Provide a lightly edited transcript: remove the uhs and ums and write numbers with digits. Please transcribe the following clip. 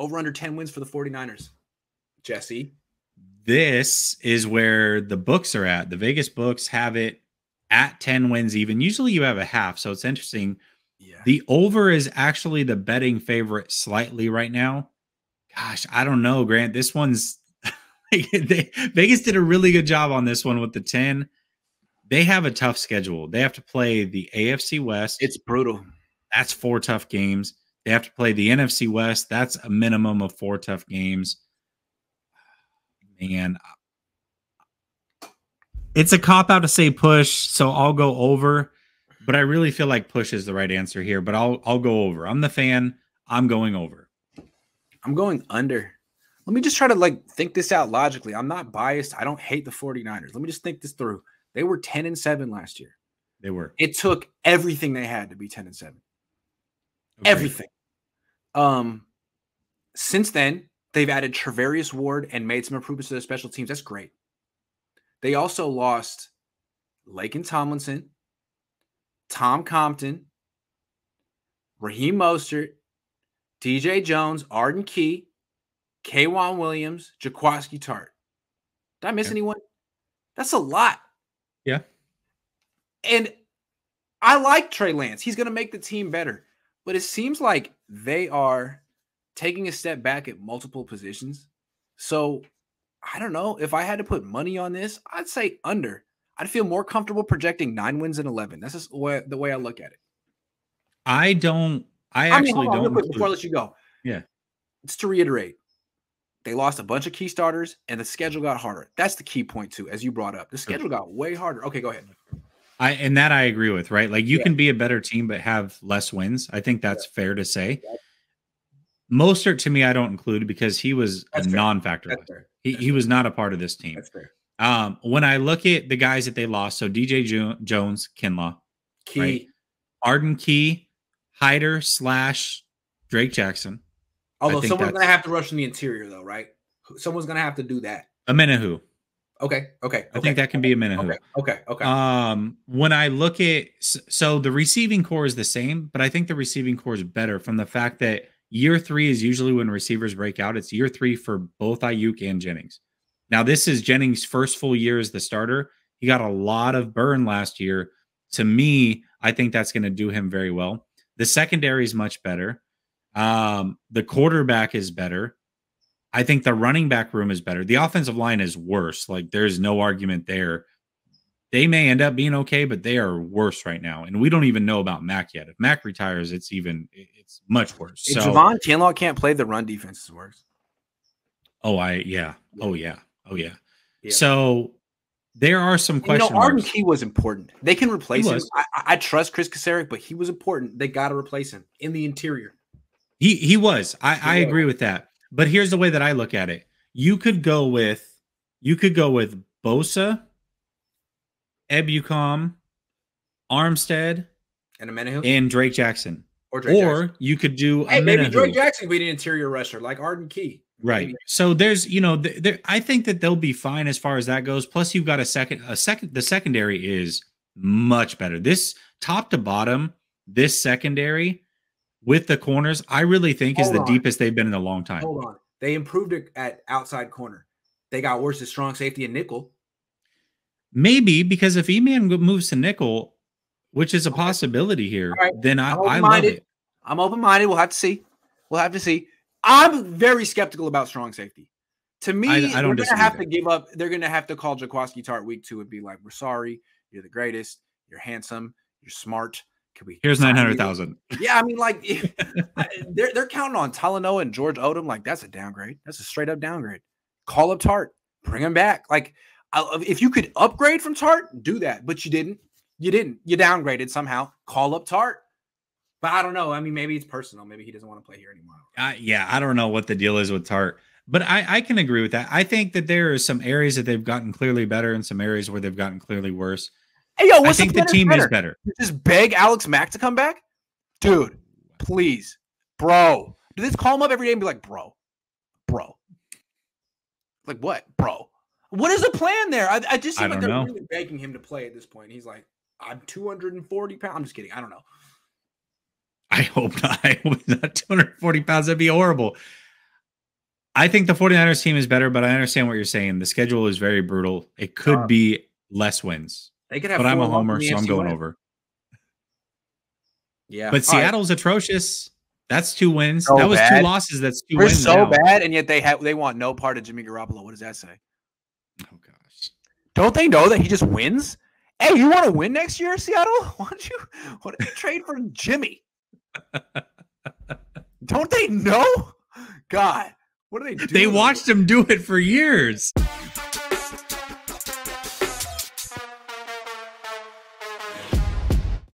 Over under 10 wins for the 49ers. Jesse. This is where the books are at. The Vegas books have it at 10 wins even. Usually you have a half, so it's interesting. Yeah. The over is actually the betting favorite slightly right now. Gosh, I don't know, Grant. This one's Vegas did a really good job on this one with the 10. They have a tough schedule. They have to play the AFC West. It's brutal. That's 4 tough games. They have to play the NFC West. That's a minimum of 4 tough games. Man, it's a cop-out to say push, so I'll go over. But I really feel like push is the right answer here. But I'll go over. I'm the fan. I'm going over. I'm going under. Let me just try to think this out logically. I'm not biased. I don't hate the 49ers. Let me just think this through. They were 10-7 last year. They were. It took everything they had to be 10-7. Okay. Everything. Since then, they've added Trevarius Ward and made some improvements to their special teams. That's great. They also lost Laken Tomlinson, Tom Compton, Raheem Mostert, DJ Jones, Arden Key, K'Wan Williams, Jaquaski Tart. Did I miss anyone? That's a lot. Yeah. And I like Trey Lance. He's going to make the team better. But it seems like they are taking a step back at multiple positions. So, I don't know. If I had to put money on this, I'd say under. I'd feel more comfortable projecting 9 wins and 11. That's just the way I look at it. I actually don't. Before I let you go. Yeah. Just to reiterate, they lost a bunch of key starters and the schedule got harder. That's the key point too, as you brought up. The schedule got way harder. Okay, go ahead. I agree with, right? Like you can be a better team but have less wins. I think that's fair to say. Mostert to me, I don't include because he was a non-factor. He was not a part of this team. That's fair. When I look at the guys that they lost, so DJ Jones, Kinlaw, Key, right? Arden Key, Hyder / Drake Jackson. Although someone's going to have to rush from the interior, though, right? Someone's going to have to do that. A Menahu. Okay. I think that can be a Menahu. Okay. When I look at so the receiving core is the same, but I think the receiving core is better from the fact that year 3 is usually when receivers break out. It's year 3 for both Ayuk and Jennings. Now, this is Jennings' first full year as the starter. He got a lot of burn last year. To me, I think that's going to do him very well. The secondary is much better. The quarterback is better. I think the running back room is better. The offensive line is worse. Like, there's no argument there. They may end up being okay, but they are worse right now. And we don't even know about Mac yet. If Mac retires, it's much worse. If Javon Kinlaw can't play, the run defense is worse. Yeah. So there are some questions. Arden Key was important. They can replace him. I trust Chris Kasarik, but he was important. They got to replace him in the interior. He was. I agree with that. But here's the way that I look at it. You could go with Bosa, Ebukam, Armstead, and Drake Jackson. Or you could do maybe Drake Jackson be an interior rusher like Arden Key. Right. Maybe. So there's, I think that they'll be fine as far as that goes. Plus you've got the secondary is much better. This top to bottom, this secondary with the corners, I really think is the deepest they've been in a long time. Hold on. They improved it at outside corner. They got worse at strong safety and nickel. Maybe because if E-Man moves to nickel, which is a possibility here, then I love it. I'm open-minded. We'll have to see. I'm very skeptical about strong safety. To me, they're going to have to give up. They're going to have to call Jaquaski Tart week 2 and be like, "We're sorry. You're the greatest. You're handsome. You're smart. Here's 900,000." Yeah, I mean, they're counting on Talanoa and George Odom. Like, that's a downgrade. That's a straight up downgrade. Call up Tart. Bring him back. Like, if you could upgrade from Tart, do that. But you didn't. You downgraded somehow. Call up Tart. But I don't know. I mean, maybe it's personal. Maybe he doesn't want to play here anymore. I don't know what the deal is with Tart. But I can agree with that. I think that there are some areas that they've gotten clearly better and some areas where they've gotten clearly worse. Hey, yo, I think the team is better. Just beg Alex Mack to come back? Dude, please. Bro. Do they call him up every day and be like, bro. Like, what? Bro. What is the plan there? I just seem like they're really begging him to play at this point. He's like, I'm 240 pounds. I'm just kidding. I don't know. I hope not. I hope he's not 240 pounds. That'd be horrible. I think the 49ers team is better, but I understand what you're saying. The schedule is very brutal. It could be less wins. They could have but I'm a 4 homer, in the so I'm NFC going West. over. Yeah. But All right. Seattle's atrocious. That's 2 wins. So that was bad. 2 losses. That's 2 We're wins. so now. bad, and yet they want no part of Jimmy Garoppolo. What does that say? Oh gosh. Don't they know that he just wins? Hey, you want to win next year, Seattle? Why don't you trade for Jimmy? Don't they know? God, what do they do? They watched him do it for years.